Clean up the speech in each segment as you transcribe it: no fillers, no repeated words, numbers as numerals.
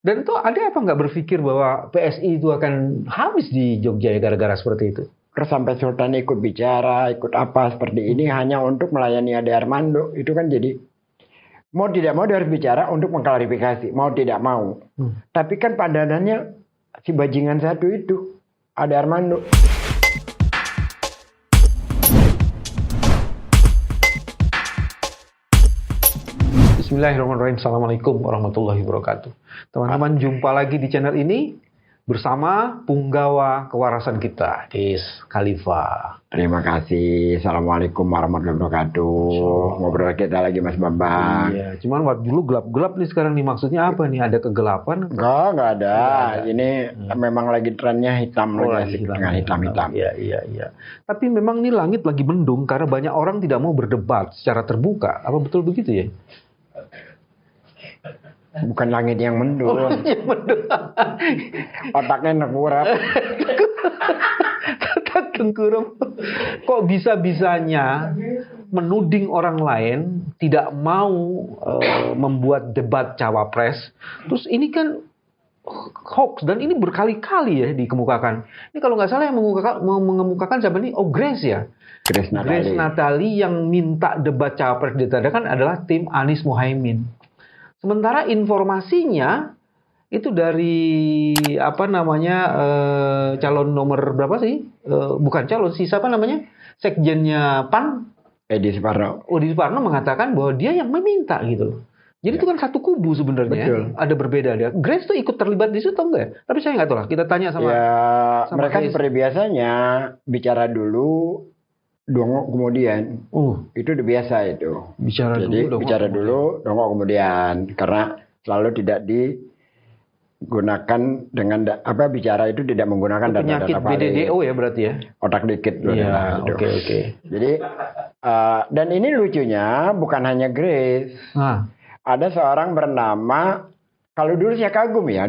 Dan itu ada apa nggak berpikir bahwa PSI itu akan habis di Jogja ya gara-gara seperti itu? Terus sampai Sultan ikut bicara, ikut apa seperti ini hanya untuk melayani Ade Armando. Itu kan jadi mau tidak mau dia harus bicara untuk mengklarifikasi, mau tidak mau. Tapi kan padanannya si bajingan satu itu, Ade Armando. Bismillahirrahmanirrahim. Assalamualaikum warahmatullahi wabarakatuh. Teman-teman, jumpa lagi di channel ini bersama punggawa kewarasan kita, Is Khalifa. Terima kasih. Assalamualaikum warahmatullahi wabarakatuh. Ngobrol kita lagi Mas Bambang. Iya, cuman waktu dulu gelap-gelap nih sekarang nih, maksudnya apa nih? Ada kegelapan? Enggak ada. Ini memang lagi trennya hitam lagi, dengan hitam-hitam. Iya. Tapi memang nih langit lagi mendung karena banyak orang tidak mau berdebat secara terbuka. Apa betul begitu ya? Bukan langit yang mendung. Otaknya nengkurap. Otak tengkurap. Kok bisa-bisanya menuding orang lain tidak mau membuat debat cawapres. Terus ini kan hoax dan ini berkali-kali ya dikemukakan. Ini kalau nggak salah yang mengemukakan siapa nih? Oh, Grace ya. Grace Natali yang minta debat cawapres ditadakan adalah tim Anies Muhaimin. Sementara informasinya itu dari calon nomor berapa sih? Bukan calon, siapa namanya? Sekjennya PAN, Edi Suparno. Edi Suparno mengatakan bahwa dia yang meminta gitu. Jadi itu kan satu kubu sebenarnya. Betul. Ada berbeda dia. Grace tuh ikut terlibat di situ enggak? Tapi saya nggak tahu lah. Kita tanya sama. Ya, sama mereka Grace. seperti biasanya bicara dulu, dongok kemudian. Itu udah biasa itu. Bicara dulu, dongok kemudian. Karena selalu tidak digunakan dengan bicara itu tidak menggunakan data-data penyakit BDDO ya berarti ya. Otak dikit loh. Iya, oke. Jadi dan ini lucunya bukan hanya Grace. Ada seorang bernama, kalau dulu saya kagum ya,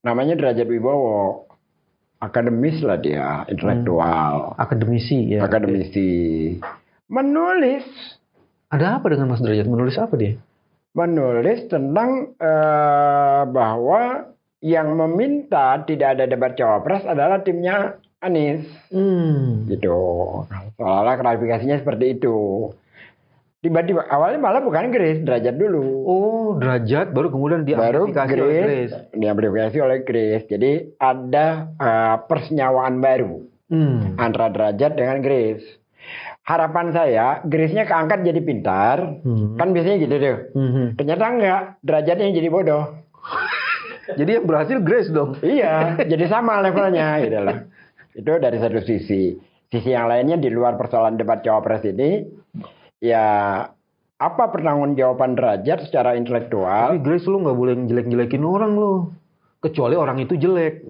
namanya Derajat Wibowo. Akademis lah dia, intelektual. Akademisi ya. Akademisi. Menulis. Ada apa dengan Mas Derajat? Menulis apa dia? Menulis tentang bahwa yang meminta tidak ada debat cawapres adalah timnya Anies. Gitu. Soalnya klarifikasinya seperti itu. Tiba-tiba awalnya malah bukan Grace, Derajat dulu. Oh, Derajat baru kemudian diamplifikasi oleh Grace. Diamplifikasi oleh Grace. Jadi ada persenyawaan baru antara Derajat dengan Grace. Harapan saya, Grace-nya keangkat jadi pintar. Kan biasanya gitu tuh. Ternyata enggak, Derajatnya yang jadi bodoh. Jadi yang berhasil Grace dong. Iya, jadi sama levelnya gitu loh. Itu dari satu sisi. Sisi yang lainnya di luar persoalan debat cawapres ini, ya apa pertanggungjawaban Derajat secara intelektual. Tapi Grace lu nggak boleh jelek-jelekin orang lo. Kecuali orang itu jelek.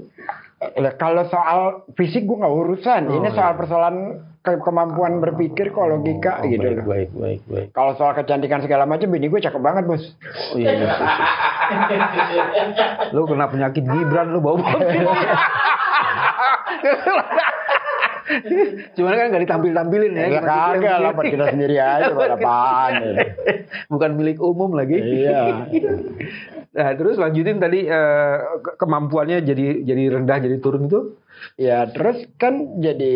Kalau soal fisik gue nggak urusan. Ini soal persoalan kemampuan berpikir, kok logika gitu. Baik. Kalau soal kecantikan segala macam, bini gue cakep banget bos. Oh, iya. Lu kena penyakit Gibran lu bau. Cuman kan nggak ditampil-tampilin ya. Ya kagak lah, buat kita sendiri aja buat apaan ya. Bukan milik umum lagi. Iya. Nah, terus lanjutin tadi kemampuannya jadi rendah, jadi turun itu. Ya, terus kan jadi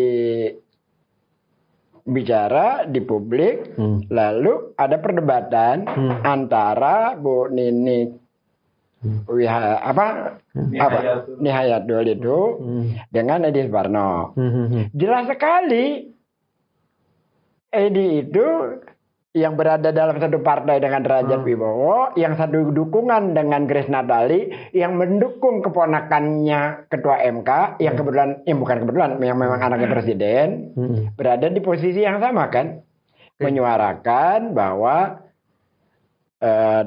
bicara di publik, lalu ada perdebatan antara Bu Nini Nihayatul itu dengan Edi Suparno. Jelas sekali Edi itu yang berada dalam satu partai dengan Derajat Wibowo, yang satu dukungan dengan Grace Natali, yang mendukung keponakannya Ketua MK, yang yang memang anaknya presiden, berada di posisi yang sama kan, menyuarakan bahwa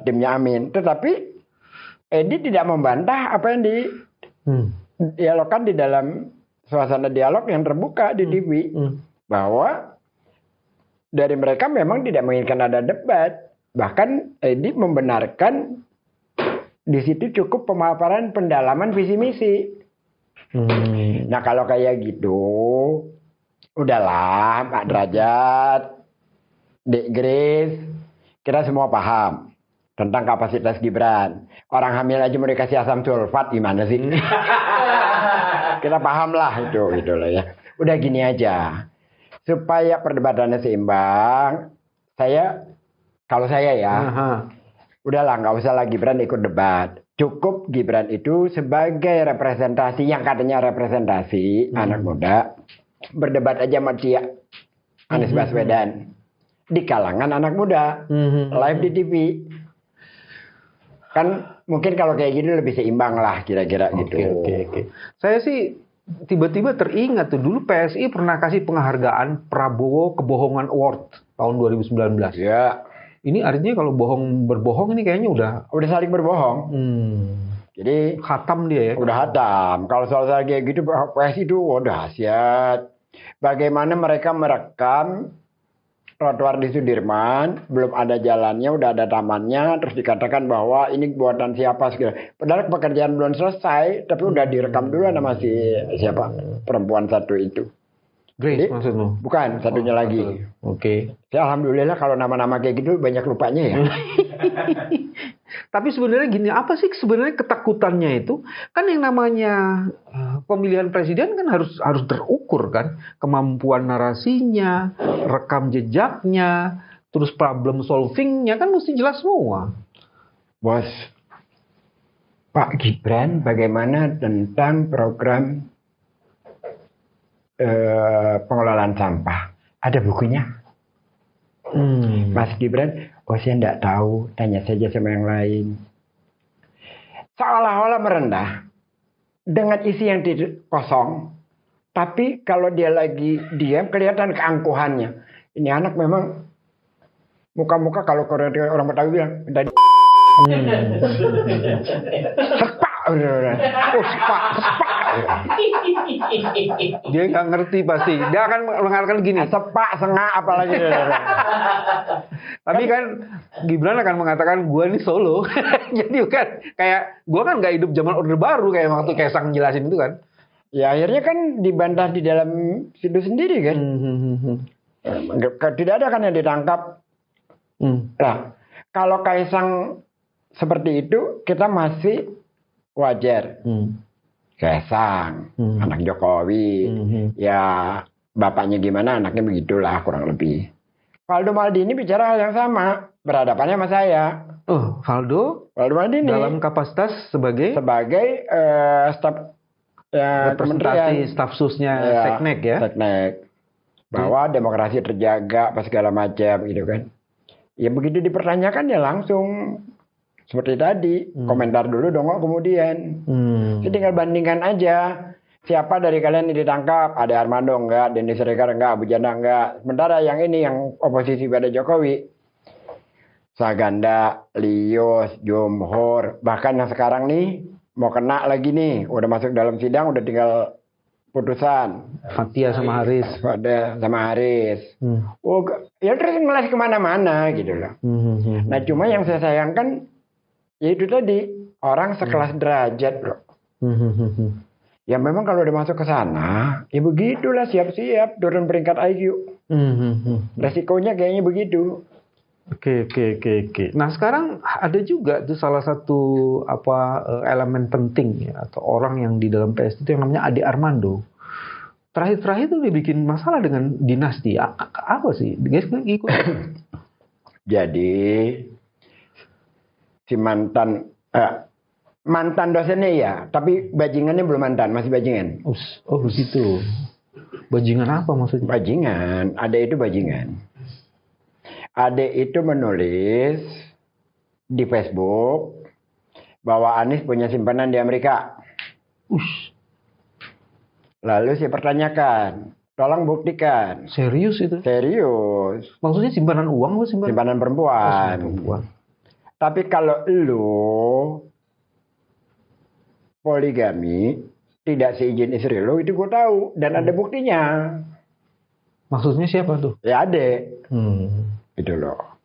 timnya Amin. Tetapi Edi tidak membantah apa yang dialogkan di dalam suasana dialog yang terbuka di TV, bahwa dari mereka memang tidak menginginkan ada debat. Bahkan Edi membenarkan di situ cukup pemaparan pendalaman visi misi. Nah kalau kayak gitu, udahlah Pak Derajat, Dek Grace, kita semua paham tentang kapasitas Gibran. Orang hamil aja mau dikasih asam sulfat gimana sih? Kita paham lah itu lah ya. Udah gini aja. Supaya perdebatannya seimbang, kalau saya ya, udahlah nggak usah lah Gibran ikut debat. Cukup Gibran itu sebagai representasi yang katanya representasi anak muda, berdebat aja sama dia, Anies Baswedan, di kalangan anak muda, live di TV. Kan mungkin kalau kayak gini lebih seimbang lah kira-kira gitu. Oke. Saya sih tiba-tiba teringat tuh dulu PSI pernah kasih penghargaan Prabowo Kebohongan Award tahun 2019. Ya. Ini artinya kalau berbohong ini kayaknya udah saling berbohong. Jadi khatam dia ya. Udah khatam. Kalau soal kayak gitu PSI itu dahsyat. Bagaimana mereka merekam trotoar di Sudirman, belum ada jalannya, udah ada tamannya, terus dikatakan bahwa ini buatan siapa segala. Padahal pekerjaan belum selesai, tapi udah direkam dulu sama siapa perempuan satu itu. Grace maksudmu? Bukan, satunya lagi. Oke. Ya, alhamdulillah kalau nama-nama kayak gitu banyak lupanya ya. Tapi sebenarnya gini, apa sih sebenarnya ketakutannya itu? Kan yang namanya pemilihan presiden kan harus terukur kan, kemampuan narasinya, rekam jejaknya, terus problem solvingnya kan mesti jelas semua. Bos, Pak Gibran bagaimana tentang program pengelolaan sampah? Ada bukunya? Mas Gibran, saya enggak tahu, tanya saja sama yang lain. Seolah-olah merendah dengan isi yang kosong, tapi kalau dia lagi diam kelihatan keangkuhannya. Ini anak memang muka-muka kalau orang Betawi bilang dari sepak. Dia nggak ngerti pasti. Dia akan mengatakan gini, sepak, sengak, apalagi. Tapi kan Gibran akan mengatakan gue ini solo. Jadi kan kayak gue kan nggak hidup zaman Orde Baru kayak waktu Kaisang jelasin itu kan. Ya akhirnya kan dibantah di dalam situ sendiri kan. Tidak ada kan yang ditangkap. Nah, kalau Kaisang seperti itu kita masih wajar. Kaisang, anak Jokowi, ya bapaknya gimana, anaknya begitulah kurang lebih. Valdo Maldini bicara hal yang sama, berhadapannya sama saya. Valdo Maldini dalam kapasitas sebagai staf representasi staf susnya Seknek ya. Seknek. Bahwa demokrasi terjaga, apa segala macam gitu kan. Ya begitu dipertanyakan ya langsung seperti tadi, komentar dulu dong kemudian. Jadi tinggal bandingkan aja. Siapa dari kalian yang ditangkap? Ada Armando enggak? Denny Siregar enggak? Abu Janda enggak? Sementara yang ini, yang oposisi pada Jokowi, Saganda, Lios, Jomhor, bahkan yang sekarang nih, mau kena lagi nih. Udah masuk dalam sidang, udah tinggal putusan. Fathia sama Haris. Ya terus ngeles kemana-mana gitu loh. Nah cuma yang saya sayangkan, ya itu tadi, orang sekelas derajat bro. Ya memang kalau udah masuk ke sana, ya begitulah, siap-siap turun peringkat IQ. Resikonya kayaknya begitu. Oke. Nah sekarang ada juga tuh salah satu elemen penting ya, atau orang yang di dalam PS itu yang namanya Ade Armando. Terakhir tuh dia bikin masalah dengan dinasti. Apa sih? Guys ikut. Jadi si mantan dosennya ya, tapi bajingannya belum mantan, masih bajingan. Oh begitu. Bajingan apa maksudnya? Bajingan, Ade itu bajingan. Ade itu menulis di Facebook bahwa Anies punya simpanan di Amerika. Lalu saya pertanyakan, tolong buktikan. Serius itu? Serius. Maksudnya simpanan uang atau simpanan perempuan? Perempuan. Tapi kalau lu poligami, tidak seizin istri lu, itu gue tahu. Dan ada buktinya. Maksudnya siapa tuh? Ya Ade. Gitu loh.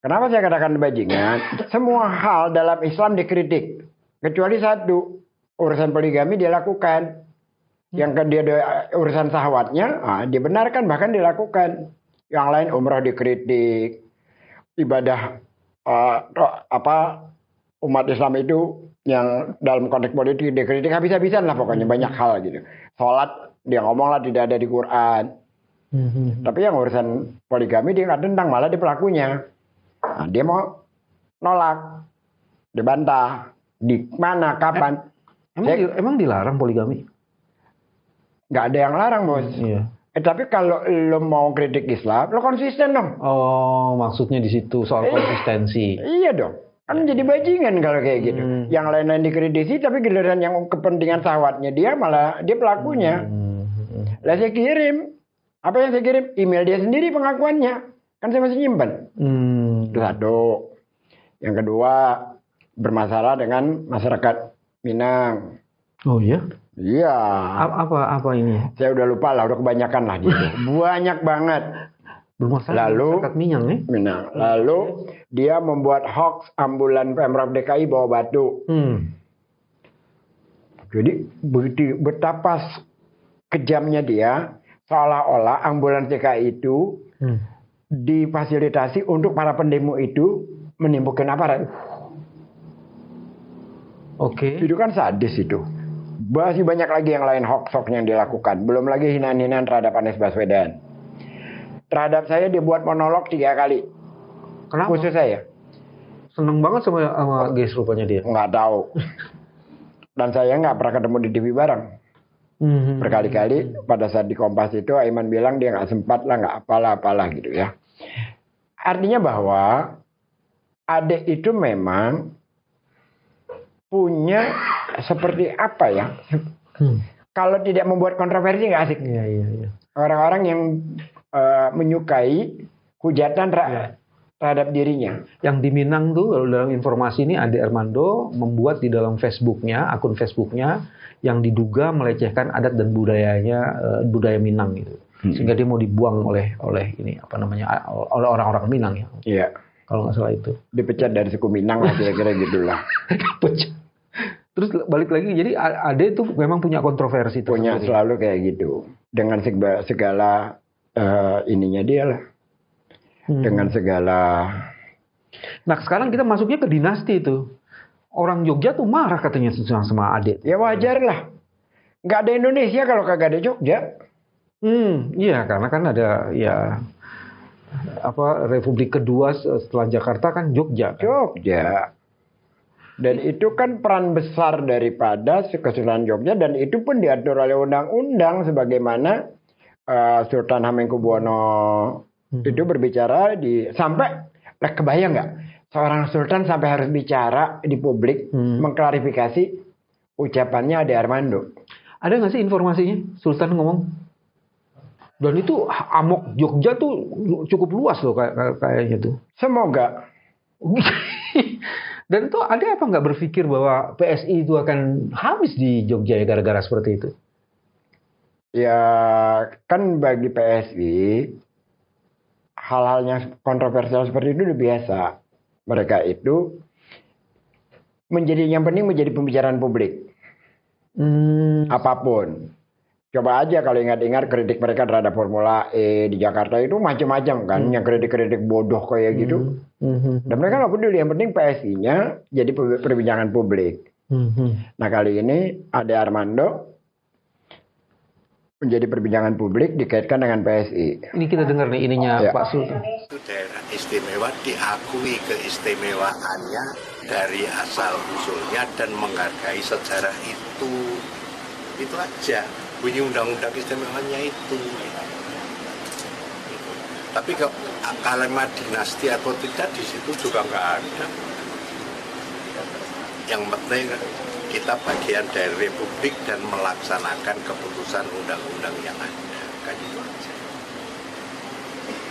Kenapa saya katakan bajingan? Semua hal dalam Islam dikritik. Kecuali satu. Urusan poligami dia lakukan. Yang dia urusan syahwatnya, dibenarkan bahkan dilakukan. Yang lain umrah dikritik. Ibadah umat Islam itu yang dalam konteks politik dikritik habis-habisan lah pokoknya banyak hal gitu. Sholat dia ngomong lah tidak ada di Quran. Tapi yang urusan poligami dia nggak tentang, malah dia pelakunya. Nah, dia mau nolak, dibantah, di mana, kapan? Emang dilarang poligami? Nggak ada yang larang, bos. Iya. Tapi kalau lo mau kritik Islam, lo konsisten dong. Oh, maksudnya di situ soal konsistensi. Iya dong. Kan jadi bajingan kalau kayak gitu. Yang lain-lain dikritisi, tapi giliran yang kepentingan syahwatnya dia malah dia pelakunya. Lah saya kirim. Apa yang saya kirim? Email dia sendiri pengakuannya. Kan saya masih nyimpan. Itu satu. Yang kedua, bermasalah dengan masyarakat Minang. Oh iya? Iya. Apa ini? Saya udah lupa lah, udah kebanyakan lah gitu. Banyak banget. Bermasalah Lalu masyarakat Minang ya? Minang. Lalu dia membuat hoax ambulan Pemprov DKI bawa batu. Jadi betapa kejamnya dia, seolah-olah ambulan DKI itu difasilitasi untuk para pendemo itu menimbulkan aparat. Oke. Itu kan sadis itu. Masih banyak lagi yang lain hoax-hoax yang dilakukan. Belum lagi hinaan-hinaan terhadap Anies Baswedan. Terhadap saya dibuat monolog 3 kali. Kenapa? Khusus saya. Seneng banget sama guys rupanya dia. Nggak tahu. Dan saya nggak pernah ketemu di TV bareng. Berkali-kali pada saat di Kompas itu Aiman bilang dia nggak sempat lah, nggak apalah gitu ya. Artinya bahwa Ade itu memang punya seperti apa ya? Kalau tidak membuat kontroversi nggak asik. Iya. Orang-orang yang menyukai hujatan terhadap dirinya. Yang di Minang tuh dalam informasi ini Ade Armando membuat di dalam Facebooknya, akun Facebooknya yang diduga melecehkan adat dan budaya Minang gitu. Sehingga dia mau dibuang oleh ini oleh orang-orang Minang ya. Iya. Kalau nggak salah itu. Dipecat dari suku Minang lah kira-kira gitulah. Terus balik lagi, jadi Ade itu memang punya kontroversi. Punya selalu kayak gitu. Dengan segala ininya dia lah. Dengan segala. Nah sekarang kita masuknya ke dinasti itu. Orang Jogja tuh marah katanya sama Ade. Ya wajar lah. Nggak ada Indonesia kalau kagak ada Jogja. Iya karena kan ada ya Republik kedua setelah Jakarta kan Jogja. Kan? Jogja. Dan itu kan peran besar daripada Kesultanan Jogja dan itu pun diatur oleh undang-undang sebagaimana Sultan Hamengkubuwono itu berbicara sampai kebayang nggak seorang sultan sampai harus bicara di publik mengklarifikasi ucapannya Ade Armando. Ada nggak sih informasinya Sultan ngomong? Dan itu amok Jogja tuh cukup luas loh kayaknya tuh. Semoga. Dan itu ada apa nggak berpikir bahwa PSI itu akan habis di Jogja ya gara-gara seperti itu? Ya kan bagi PSI hal-hal yang kontroversial seperti itu udah biasa. Mereka itu yang penting menjadi pembicaraan publik. Apapun. Coba aja kalau ingat-ingat kritik mereka terhadap Formula E di Jakarta itu macam-macam kan. Yang kritik-kritik bodoh kayak gitu. Dan mereka nggak peduli. Yang penting PSI-nya jadi perbincangan publik. Nah kali ini Ade Armando menjadi perbincangan publik dikaitkan dengan PSI. Ini kita dengar nih ininya ya. Pak Sultan. Itu daerah istimewa diakui keistimewaannya dari asal usulnya dan menghargai sejarah itu. Itu aja bunyi undang-undang istimewanya itu. Tapi kalau kalimat dinasti atau tidak di situ juga nggak ada. Yang penting kita bagian dari republik dan melaksanakan keputusan undang-undang yang ada. Kan itu aja.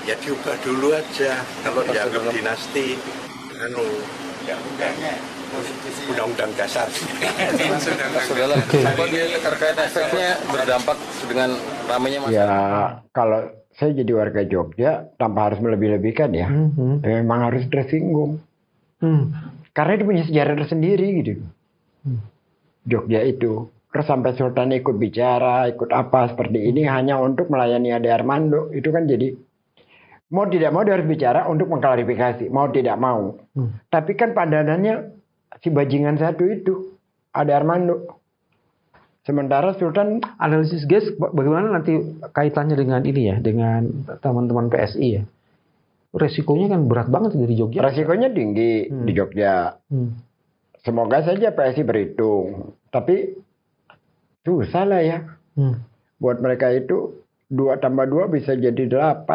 Ya diubah dulu aja kalau dianggap dinasti. Undang-undang dasar. Saudara, apa dia terkait efeknya berdampak dengan ramainya masyarakat? Ya, kalau saya jadi warga Jogja tanpa harus melebih-lebihkan ya, memang harus tersinggung. Karena itu punya sejarah tersendiri gitu. Jogja itu. Terus sampai Sultan ikut bicara, ikut apa seperti ini hanya untuk melayani Ade Armando. Itu kan jadi Mau tidak mau dia harus bicara untuk mengklarifikasi. Mau tidak mau. Tapi kan padanannya si bajingan satu itu. Ada Armando. Sementara Sultan... Analisis guys, bagaimana nanti kaitannya dengan ini ya, dengan teman-teman PSI ya? Resikonya kan berat banget dari Jogja. Resikonya tinggi di Jogja. Semoga saja PSI berhitung. Tapi susah lah ya. Buat mereka itu 2 tambah 2 bisa jadi 8.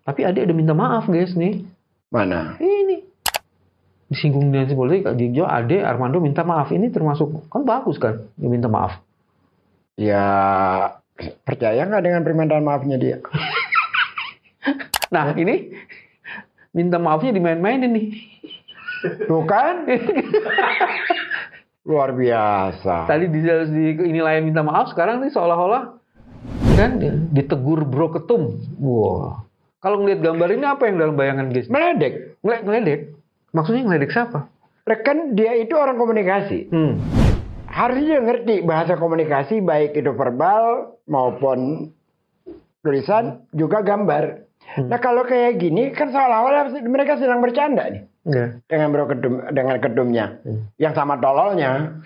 Tapi Ade udah minta maaf guys nih. Mana? Ini. Disinggung dinasti politik di Jogja, Ade Armando minta maaf. Ini termasuk, kan bagus kan dia minta maaf. Ya, percaya nggak dengan permintaan maafnya dia? Nah ini minta maafnya dimain-mainin nih. Tuh kan? Luar biasa. Tadi di ini lain minta maaf, sekarang nih seolah-olah kan ditegur bro ketum. Wow. Kalau ngeliat gambar ini apa yang dalam bayangan guys? Meledek. Ngeledek. Maksudnya ngeledek siapa? Kan dia itu orang komunikasi. Harusnya dia ngerti bahasa komunikasi, baik itu verbal maupun tulisan, juga gambar. Nah kalau kayak gini kan seolah-olah mereka sedang bercanda nih. Dengan bro kedum, dengan kedumnya. Yang sama tololnya.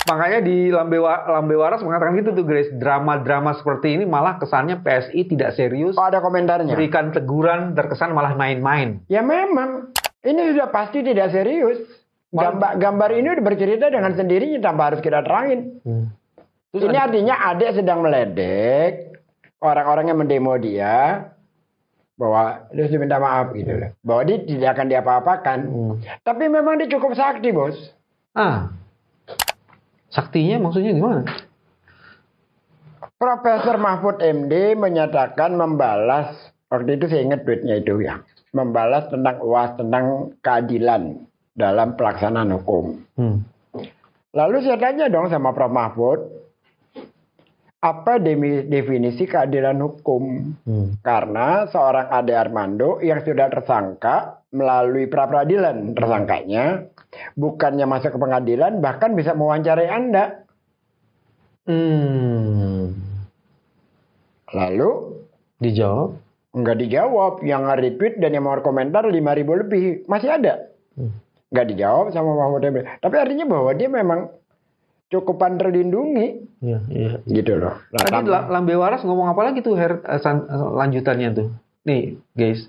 Makanya di Lambe Waras mengatakan gitu tuh Grace, drama-drama seperti ini malah kesannya PSI tidak serius. Oh, ada komentarnya. Berikan teguran terkesan malah main-main. Ya memang, ini sudah pasti tidak serius. Gambar ini udah bercerita dengan sendirinya tanpa harus kita terangin. Terus ini artinya Ade sedang meledek orang-orang yang mendemo dia, bahwa dia sudah minta maaf gitu loh. Bahwa dia tidak akan diapa-apakan. Tapi memang dia cukup sakti, bos. Saktinya maksudnya gimana? Profesor Mahfud MD menyatakan membalas, waktu itu saya ingat tweetnya itu ya, membalas tentang UAS, tentang keadilan dalam pelaksanaan hukum. Lalu saya tanya dong sama Prof Mahfud, apa definisi keadilan hukum? Karena seorang Ade Armando yang sudah tersangka melalui pra-peradilan tersangkanya, bukannya masuk ke pengadilan, bahkan bisa mewawancarai Anda. Lalu dijawab? Enggak dijawab. Yang nge-retweet dan yang mau komentar 5.000 lebih. Masih ada. Enggak dijawab sama Mahfud MD. Tapi artinya bahwa dia memang cukupan terlindungi. Iya. Gitu loh. Tadi Lambe Waras ngomong apa lagi tuh lanjutannya tuh. Nih guys.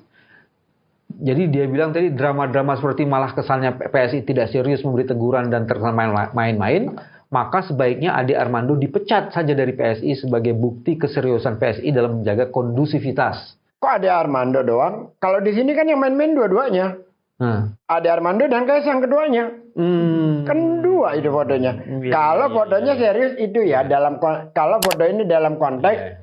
Jadi dia bilang tadi drama-drama seperti malah kesannya PSI tidak serius memberi teguran dan terkesan main-main, maka sebaiknya Ade Armando dipecat saja dari PSI sebagai bukti keseriusan PSI dalam menjaga kondusivitas. Kok Ade Armando doang? Kalau di sini kan yang main-main dua-duanya. Ade Armando dan Kaisang keduanya. Kan dua itu fotonya. Kalau fotonya serius itu ya kalau foto ini dalam konteks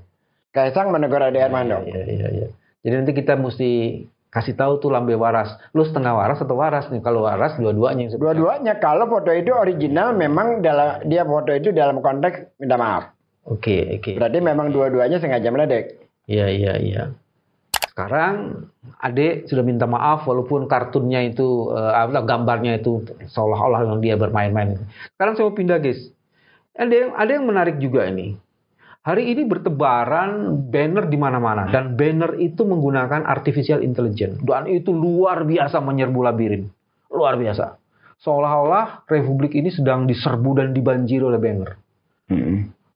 Kaisang menegur Ade Armando. Iya. Jadi nanti kita mesti kasih tahu tuh Lambe Waras. Lu setengah waras atau waras nih? Kalau waras dua-duanya. Dua-duanya. Kalau foto itu original memang dia foto itu dalam konteks minta maaf. Oke. Berarti memang dua-duanya sengaja meledek. Iya. Sekarang Ade sudah minta maaf walaupun kartunnya itu gambarnya itu seolah-olah yang dia bermain-main. Sekarang saya mau pindah guys. Ada yang menarik juga ini. Hari ini bertebaran banner di mana-mana dan banner itu menggunakan artificial intelligence dan itu luar biasa menyerbu labirin. Luar biasa. Seolah-olah Republik ini sedang diserbu dan dibanjiri oleh banner.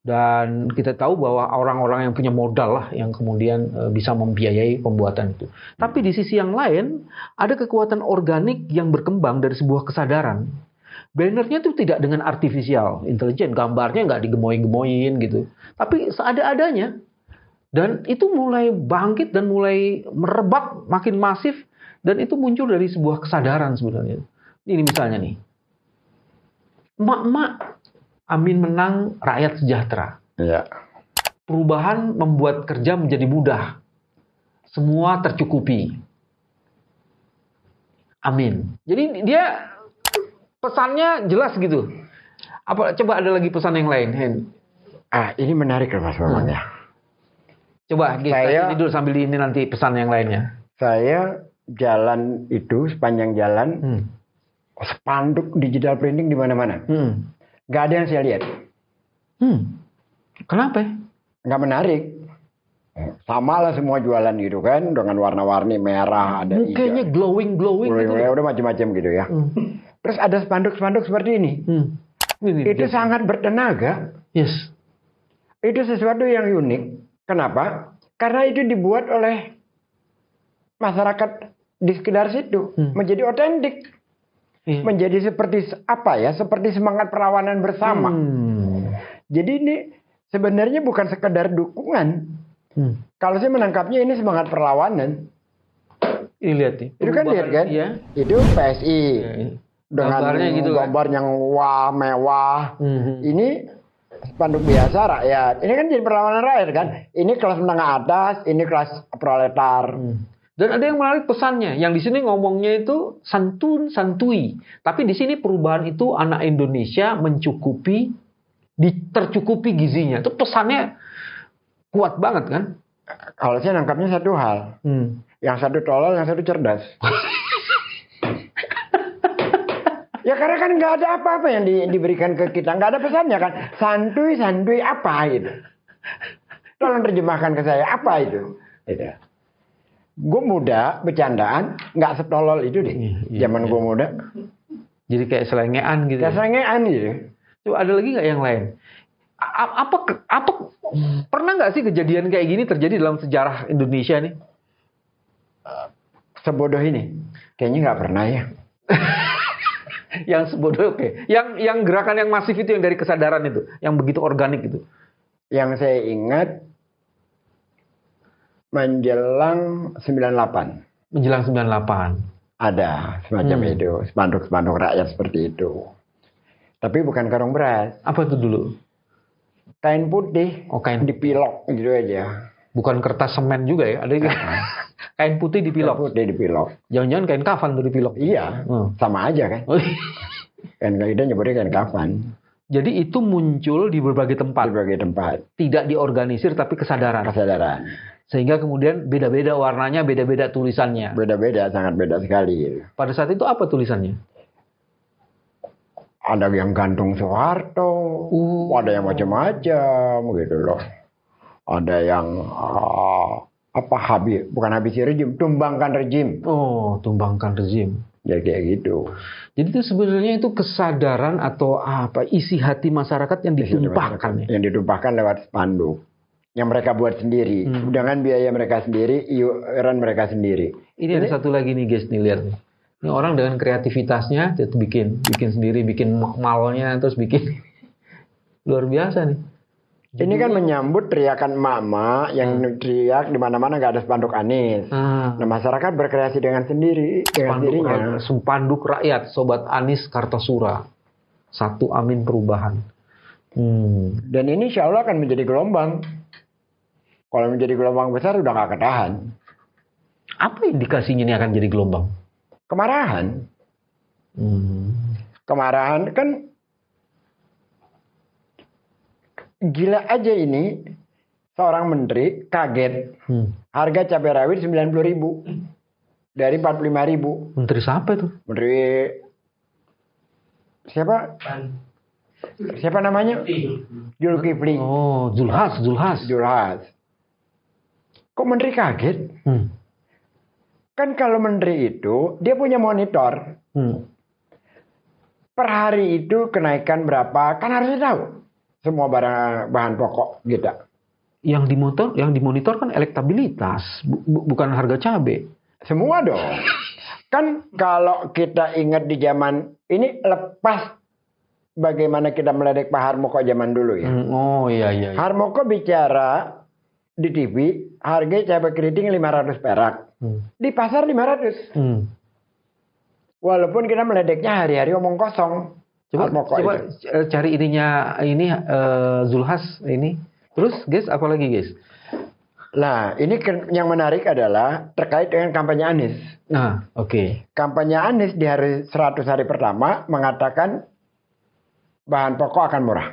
Dan kita tahu bahwa orang-orang yang punya modal lah yang kemudian bisa membiayai pembuatan itu. Tapi di sisi yang lain ada kekuatan organik yang berkembang dari sebuah kesadaran. Bannernya itu tidak dengan artificial intelligence, gambarnya nggak digemoy-gemoyin gitu, tapi seada-adanya. Dan itu mulai bangkit dan mulai merebak makin masif dan itu muncul dari sebuah kesadaran sebenarnya. Ini misalnya nih, emak-emak Amin menang, rakyat sejahtera. Ya. Perubahan membuat kerja menjadi mudah, semua tercukupi. Amin. Jadi dia pesannya jelas gitu. Coba ada lagi pesan yang lain, Hen? Ini menarik loh Mas Bambang ya. Coba kita tidur sambil ini nanti pesan yang lainnya. Saya jalan itu sepanjang jalan spanduk digital printing di mana-mana. Gak ada yang saya lihat. Kenapa? Nggak menarik. Sama lah semua jualan gitu kan, dengan warna-warni merah, ada Mukanya glowing gitu. ya udah macam-macam gitu ya. Terus ada spanduk-spanduk seperti ini. Itu sangat bertenaga. Yes. Itu sesuatu yang unik. Kenapa? Karena itu dibuat oleh masyarakat di sekitar situ, menjadi otentik. Menjadi seperti apa ya? Seperti semangat perlawanan bersama. Jadi ini sebenarnya bukan sekedar dukungan. Kalau saya menangkapnya ini semangat perlawanan. Ini lihat nih. Itu kan lihat kan? Iya. Itu PSI dengan gambarnya gitu, gambar yang wah mewah. Ini spanduk biasa rakyat. Ini kan jadi perlawanan rakyat kan? Ini kelas menengah atas, ini kelas proletar. Dan ada yang menarik pesannya. Yang di sini ngomongnya itu santun santui. Tapi di sini perubahan itu anak Indonesia mencukupi, tercukupi gizinya. Itu pesannya kuat banget kan? Kalau saya nangkapnya satu hal. Yang satu tolol, yang satu cerdas. Ya karena kan nggak ada apa-apa yang diberikan ke kita. Nggak ada pesannya kan. Santuy apa itu? Tolong terjemahkan ke saya. Apa itu? Gitu. Gue muda, bercandaan. Nggak setolol itu deh. Zaman gue muda. Jadi kayak selengean gitu. Kayak selengean gitu. Tuh, ada lagi nggak yang lain? Apa pernah nggak sih kejadian kayak gini terjadi dalam sejarah Indonesia nih? Sebodoh ini? Kayaknya nggak pernah ya. Yang sebodoh oke. Yang gerakan yang masif itu yang dari kesadaran itu, yang begitu organik itu. Yang saya ingat menjelang 98. Menjelang 98. Ada semacam itu, spanduk-spanduk rakyat seperti itu. Tapi bukan karung beras. Apa itu dulu? Kain putih. Oh, kain dipilok gitu aja. Bukan kertas semen juga ya? Ada juga. Kain putih dipilok. Kain putih dipilok. Jangan-jangan kain kafan tuh dipilok. Iya, sama aja kan. Kan kita nyebutnya kain kafan. Jadi itu muncul di berbagai tempat. Di berbagai tempat. Tidak diorganisir tapi kesadaran. Kesadaran. Sehingga kemudian beda-beda warnanya, beda-beda tulisannya. Beda-beda, sangat beda sekali. Pada saat itu apa tulisannya? Ada yang gantung Soeharto, ada yang macam-macam gitu loh. Ada yang bukan habisi rejim, tumbangkan rejim. Oh, tumbangkan rejim. Ya kayak gitu. Jadi itu sebenarnya itu kesadaran atau apa isi hati masyarakat yang ditumpahkan. Yang ditumpahkan lewat spanduk. Yang mereka buat sendiri. Dengan biaya mereka sendiri, iuran mereka sendiri. Ini ada satu lagi nih guys, nih lihat nih. Ini orang dengan kreativitasnya bikin sendiri, bikin malnya, terus bikin luar biasa nih. Ini kan menyambut teriakan mama yang teriak di mana-mana nggak ada spanduk Anies. Nah masyarakat berkreasi dengan sendirinya. Spanduk rakyat, Sobat Anies Kartasura. Satu amin perubahan. Dan ini insya Allah akan menjadi gelombang. Kalau menjadi gelombang besar udah nggak ketahan. Apa indikasinya ini akan jadi gelombang? Kemarahan. Kemarahan kan gila aja ini. Seorang menteri kaget. Harga cabai rawit 90.000 dari 45.000. Menteri siapa itu? Menteri siapa? Siapa namanya? Zulkifli. Oh, Zulhas. Kok menteri kaget? Kan kalau menteri itu, dia punya monitor. Per hari itu kenaikan berapa, kan harus tahu. Semua bahan pokok gitu. Yang dimonitor kan elektabilitas, bukan harga cabai. Semua dong. Kan kalau kita ingat di zaman, ini lepas bagaimana kita meledek Pak Harmoko zaman dulu ya. Oh iya. Harmoko bicara di TV, harga cabai keriting 500 perak. Di pasar 500. Walaupun kita meledeknya hari-hari omong kosong. Coba cari Zulhas ini. Terus guys, apa lagi guys? Nah, ini yang menarik adalah terkait dengan kampanye Anies. Nah, oke. Kampanye Anies di hari 100 hari pertama mengatakan bahan pokok akan murah.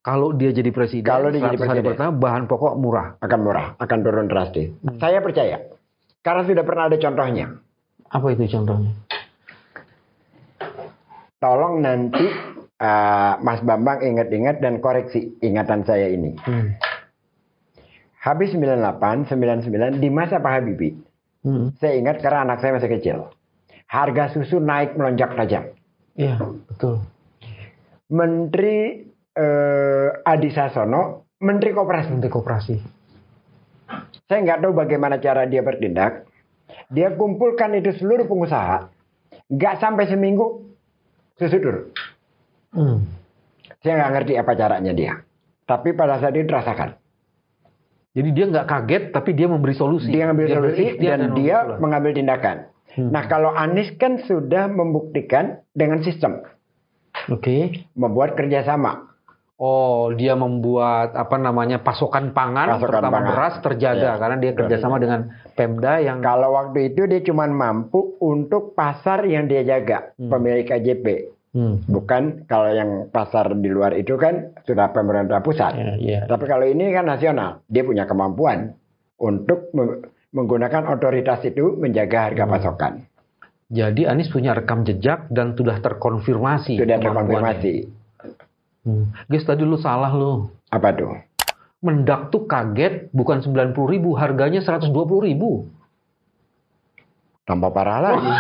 Kalau dia jadi presiden, hari pertama bahan pokok murah. Akan murah, akan turun drastis. Saya percaya. Karena sudah pernah ada contohnya. Apa itu contohnya? Tolong nanti Mas Bambang ingat-ingat dan koreksi ingatan saya ini. habis 98, 99 di masa Pak Habibie. Saya ingat karena anak saya masih kecil. Harga susu naik melonjak tajam. Iya, betul. Menteri Adi Sasono, Menteri Koperasi. Menteri Koperasi. Saya nggak tahu bagaimana cara dia bertindak. Dia kumpulkan itu seluruh pengusaha. Nggak sampai seminggu susu turun. Saya nggak ngerti apa caranya dia. Tapi pada saat itu rasakan. Jadi dia nggak kaget, tapi dia memberi solusi. Dia mengambil solusi dan dia mengambil tindakan. Nah kalau Anies kan sudah membuktikan dengan sistem. Oke. Membuat kerjasama. Oh, dia membuat pasokan pangan, terutama beras terjaga karena dia kerjasama dengan Pemda yang. Kalau waktu itu dia cuma mampu untuk pasar yang dia jaga, pemilik KJP. Bukan kalau yang pasar di luar itu kan sudah pemerintah pusat. Tapi kalau ini kan nasional, dia punya kemampuan untuk menggunakan otoritas itu menjaga harga pasokan. Jadi Anies punya rekam jejak dan sudah terkonfirmasi. Sudah terkonfirmasi. Guys, tadi lu salah lu. Apa tuh? Mendak tuh kaget bukan 90.000, harganya 120.000. Tambah parah lagi.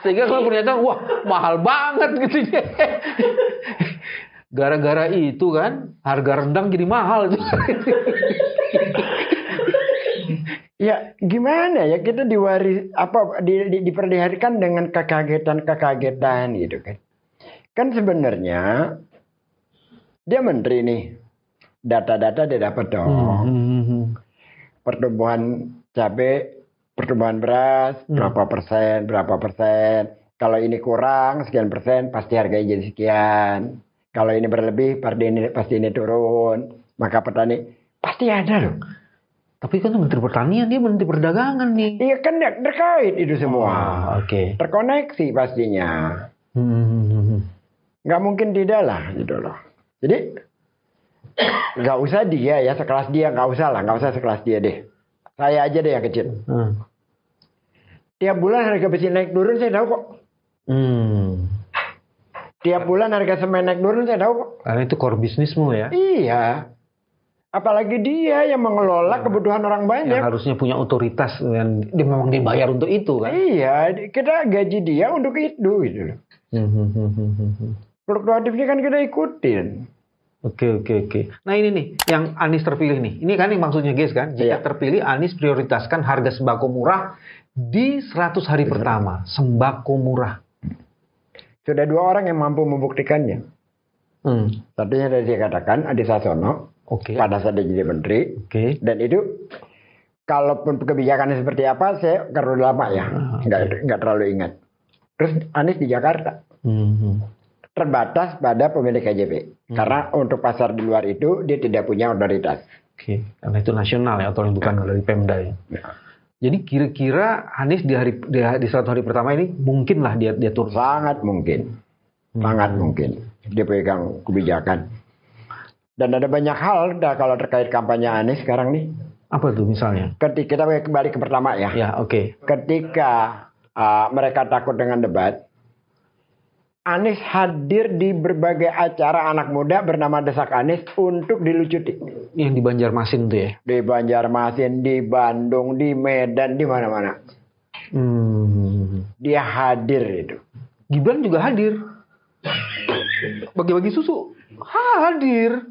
Sehingga kalau ternyata wah mahal banget gitu. Gara-gara itu kan harga rendang jadi mahal. Ya gimana ya, kita diperlihatkan dengan kekagetan gitu kan. Kan sebenarnya dia menteri nih, data-data dia dapat dong. Pertumbuhan cabai, pertumbuhan beras berapa persen. Kalau ini kurang sekian persen, pasti harganya jadi sekian. Kalau ini berlebih, pasti ini turun. Maka petani pasti ada loh. Tapi kan Menteri Pertanian, dia Menteri Perdagangan nih. Iya kan terkait itu semua. Oke. Terkoneksi pastinya. Nggak mungkin tidak lah gitu loh. Jadi nggak usah dia ya, sekelas dia nggak usah sekelas dia deh. Saya aja deh yang kecil. Tiap bulan harga besi naik turun saya tahu kok. Tiap bulan harga semen naik turun saya tahu kok. Karena itu core bisnismu ya. Iya. Apalagi dia yang mengelola kebutuhan orang banyak. Yang harusnya punya otoritas dan dia memang dibayar untuk itu kan. Iya, kita gaji dia untuk itu gitu loh. Fluktuatifnya kan kita ikutin. Oke. Nah ini nih, yang Anies terpilih nih. Ini kan yang maksudnya guys kan. Jika terpilih, Anies prioritaskan harga sembako murah di 100 hari pertama. Sembako murah. Sudah 2 orang yang mampu membuktikannya. Satunya tadi dia katakan, Adi Sasono. Pada saat dia jadi menteri. Dan itu, kalaupun kebijakannya seperti apa, saya karena lama ya. Nggak terlalu ingat. Terus Anies di Jakarta. Terbatas pada pemilik KJP. Karena untuk pasar di luar itu dia tidak punya otoritas. Karena itu nasional ya, atau bukan dari Pemda ya. Jadi kira-kira Anies di 100 hari pertama ini mungkinlah dia turun. Sangat mungkin. Sangat mungkin. Dia pegang kebijakan. Dan ada banyak hal kalau terkait kampanye Anies sekarang nih. Apa tuh misalnya? Ketika kita kembali ke pertama ya. Ketika mereka takut dengan debat, Anies hadir di berbagai acara anak muda bernama Desak Anies untuk dilucuti. Yang di Banjarmasin tuh ya? Di Banjarmasin, di Bandung, di Medan, di mana-mana. Dia hadir itu. Gibran juga hadir. Bagi-bagi susu. Hadir.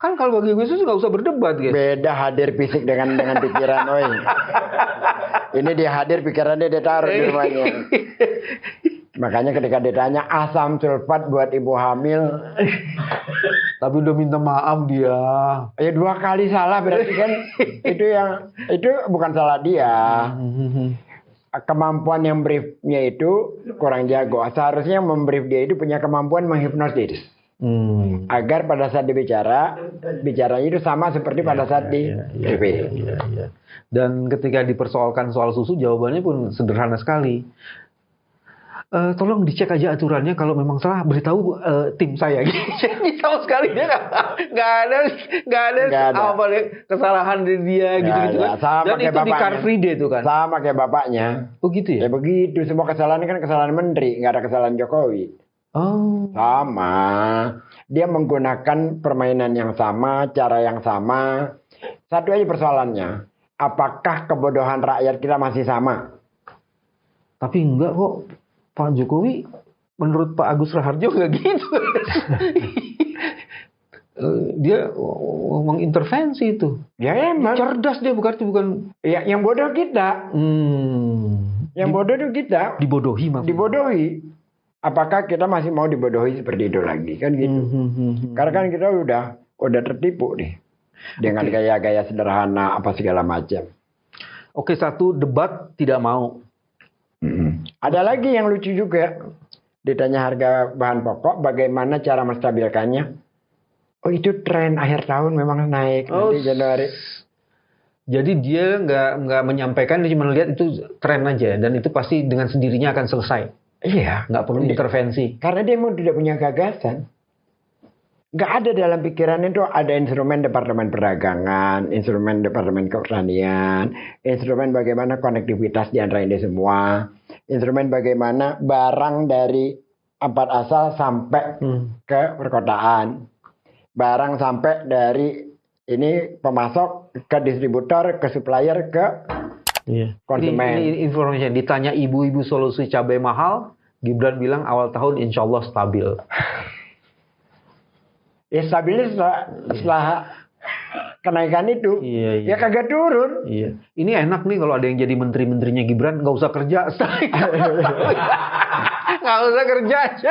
Kan kalau bagi susu nggak usah berdebat guys. Beda hadir fisik dengan pikiran. Ini dia hadir, pikirannya dia taruh di rumahnya. Makanya ketika ditanya asam sulfat buat ibu hamil, tapi udah minta maaf dia. Ya 2 kali salah berarti kan itu bukan salah dia. Kemampuan yang briefnya itu kurang jago. Seharusnya yang membrief dia itu punya kemampuan menghipnotis. Agar pada saat bicaranya itu sama seperti pada saat di TV. Dan ketika dipersoalkan soal susu, jawabannya pun sederhana sekali. Tolong dicek aja aturannya, kalau memang salah beritahu tim saya. Jadi tahu sekali dia nggak ada apa kesalahan dari dia gitu kan. Dan itu di Car Free Day itu kan. Sama kayak bapaknya. Oh gitu ya? Ya begitu, semua kesalahan kan kesalahan menteri, nggak ada kesalahan Jokowi. Oh. Sama. Dia menggunakan permainan yang sama, cara yang sama. Satu aja persoalannya. Apakah kebodohan rakyat kita masih sama? Tapi enggak kok. Pak Jokowi menurut Pak Agus Raharjo enggak gitu. Dia mengintervensi itu. Ya emang. Cerdas dia bukan. Ya, yang bodoh kita. Yang bodoh itu kita. Dibodohi maksudnya. Dibodohi. Apakah kita masih mau dibodohi seperti itu lagi? Kan gitu. Karena kan kita udah tertipu nih. Dengan gaya-gaya sederhana apa segala macam. Oke, satu, debat tidak mau. Ada lagi yang lucu juga. Ditanya harga bahan pokok, bagaimana cara menstabilkannya? Oh, itu tren akhir tahun memang naik nanti Januari. Jadi dia nggak menyampaikan, dia cuma lihat itu tren aja, dan itu pasti dengan sendirinya akan selesai. Iya, Nggak perlu intervensi. karena dia memang tidak punya gagasan. Nggak ada dalam pikiran itu ada instrumen Departemen Perdagangan, instrumen Departemen Pertanian, instrumen bagaimana konektivitas di antara ini semua, instrumen bagaimana barang dari tempat asal sampai ke perkotaan, barang sampai dari ini pemasok ke distributor, ke supplier, ke konsumen. Ini informasi. Ditanya ibu-ibu solusi cabai mahal, Gibran bilang awal tahun insya Allah stabil. Ya stabilnya setelah kenaikan itu. Iya. Ya kagak turun. Iya. Ini enak nih kalau ada yang jadi menteri-menterinya Gibran, nggak usah kerja. Nggak usah kerja aja.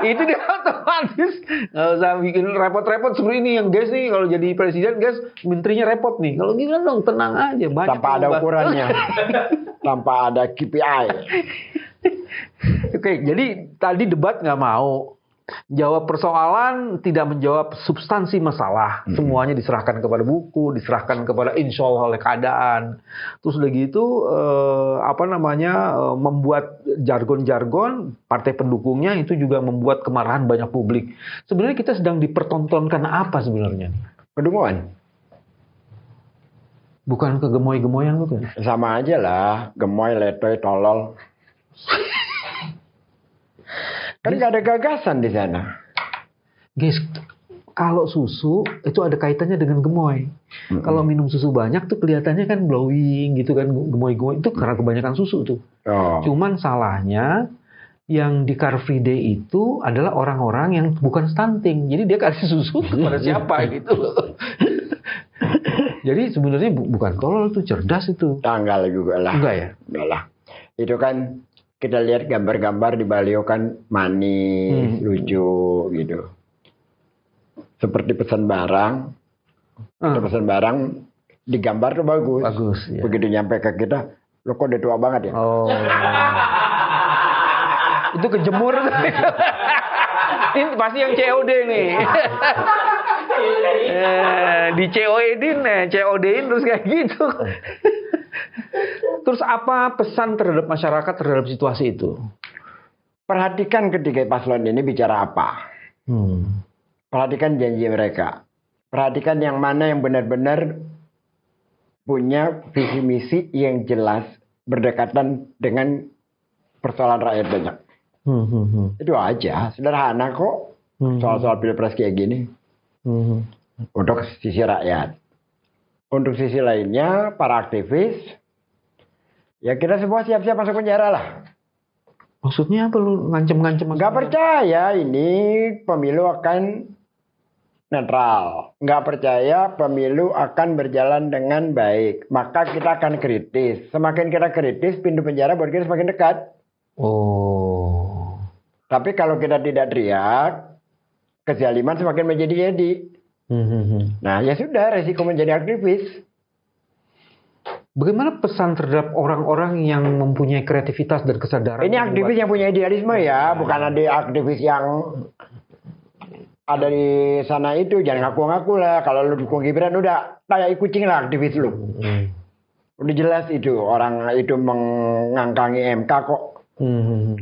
Itu dia otomatis. Nggak usah bikin repot-repot seperti ini. Yang guys nih kalau jadi presiden guys, menterinya repot nih. Kalau Gibran dong tenang aja. Banyak Tanpa ada ukurannya. Tanpa ada KPI. Oke, jadi tadi debat nggak mau. Jawab persoalan, tidak menjawab substansi masalah. Semuanya diserahkan kepada buku, diserahkan kepada insya Allah oleh keadaan. Terus udah gitu, membuat jargon-jargon, partai pendukungnya itu juga membuat kemarahan banyak publik. Sebenarnya kita sedang dipertontonkan apa sebenarnya? Kedunguan. Bukan kegemoy-gemoyan gitu. Sama aja lah, gemoy, letoy, tolol. Kan nggak ada gagasan di sana. Guys, kalau susu itu ada kaitannya dengan gemoy. Kalau minum susu banyak tuh kelihatannya kan glowing gitu kan, gemoy-gemoy itu karena kebanyakan susu tuh. Cuman salahnya yang di Car Free Day itu adalah orang-orang yang bukan stunting. Jadi dia kasih susu kepada siapa gitu. Jadi sebenarnya bukan tolol, itu cerdas itu. Tanggal juga lah. Enggak ya? Enggak lah. Itu kan kita lihat gambar-gambar di baliho kan manis, lucu gitu. Seperti pesan barang. Pesan barang digambar tuh bagus. Bagus. Ya. Begitu nyampe ke kita, lo kok udah tua banget ya? Oh. Itu kejemur. Ini pasti yang COD nih. Di COD-in terus kayak gitu. Terus apa pesan terhadap masyarakat terhadap situasi itu? Perhatikan ketiga paslon ini bicara apa. Perhatikan janji mereka. Perhatikan yang mana yang benar-benar punya visi misi yang jelas berdekatan dengan persoalan rakyat banyak. Itu aja, sederhana kok. Soal-soal pilpres kayak gini. Untuk sisi rakyat. Untuk sisi lainnya, para aktivis, ya kita semua siap-siap masuk penjara lah. Maksudnya apa lu ngancem-ngancem? Nggak percaya ini pemilu akan netral. Nggak percaya pemilu akan berjalan dengan baik. Maka kita akan kritis. Semakin kita kritis, pintu penjara buat kita semakin dekat. Oh. Tapi kalau kita tidak teriak, kezaliman semakin menjadi-jadi. Nah ya sudah, resiko menjadi aktivis. Bagaimana pesan terhadap orang-orang yang mempunyai kreativitas dan kesadaran? Ini aktivis yang punya idealisme ya, bukan ada aktivis yang ada di sana itu. Jangan ngaku-ngaku lah. Kalau lu dukung Gibran udah kayak kucing lah aktivis lu. Udah jelas itu orang itu mengangkangi MK kok.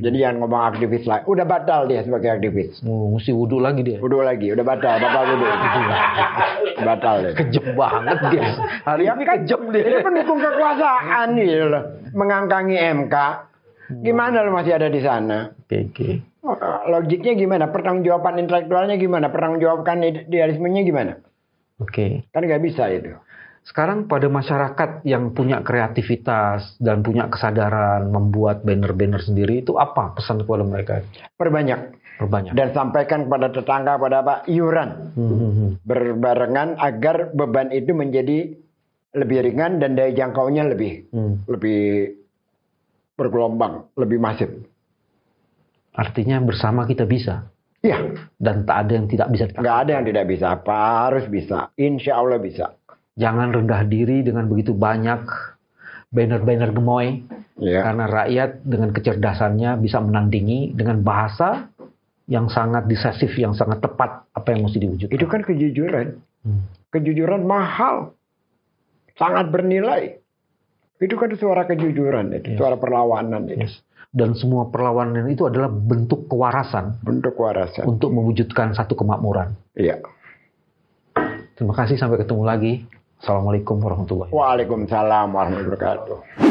Jadi yang ngomong aktivis lah, udah batal dia sebagai aktivis. Mesti wudhu lagi dia. Wudhu lagi, udah batal wudhu. Batal deh. Kejem banget guys. Hari ini kejem dia. Ini pendukung kekuasaan nih loh, mengangkangi MK. Gimana lo masih ada di sana? Oke. logiknya gimana? Pertanggungjawaban intelektualnya gimana? Pertanggungjawaban idealismenya gimana? Oke. Kan nggak bisa itu. Sekarang pada masyarakat yang punya kreativitas dan punya kesadaran membuat banner-banner sendiri, itu apa pesan kepada mereka? Perbanyak. Dan sampaikan kepada tetangga, pada apa? Iuran. Berbarengan agar beban itu menjadi lebih ringan dan daya jangkaunya lebih bergelombang, lebih masif. Artinya bersama kita bisa. Iya. Dan tak ada yang tidak bisa. Nggak ada yang tidak bisa. Apa harus bisa. Insya Allah bisa. Jangan rendah diri dengan begitu banyak banner-banner gemoy. Ya. Karena rakyat dengan kecerdasannya bisa menandingi dengan bahasa yang sangat disesif, yang sangat tepat apa yang mesti diwujudkan. Itu kan kejujuran. Kejujuran mahal. Sangat bernilai. Itu kan suara kejujuran. Itu suara perlawanan. Itu. Dan semua perlawanan itu adalah bentuk kewarasan. Bentuk kewarasan. Untuk mewujudkan satu kemakmuran. Iya. Terima kasih, sampai ketemu lagi. Assalamualaikum warahmatullahi wabarakatuh. Waalaikumsalam warahmatullahi wabarakatuh.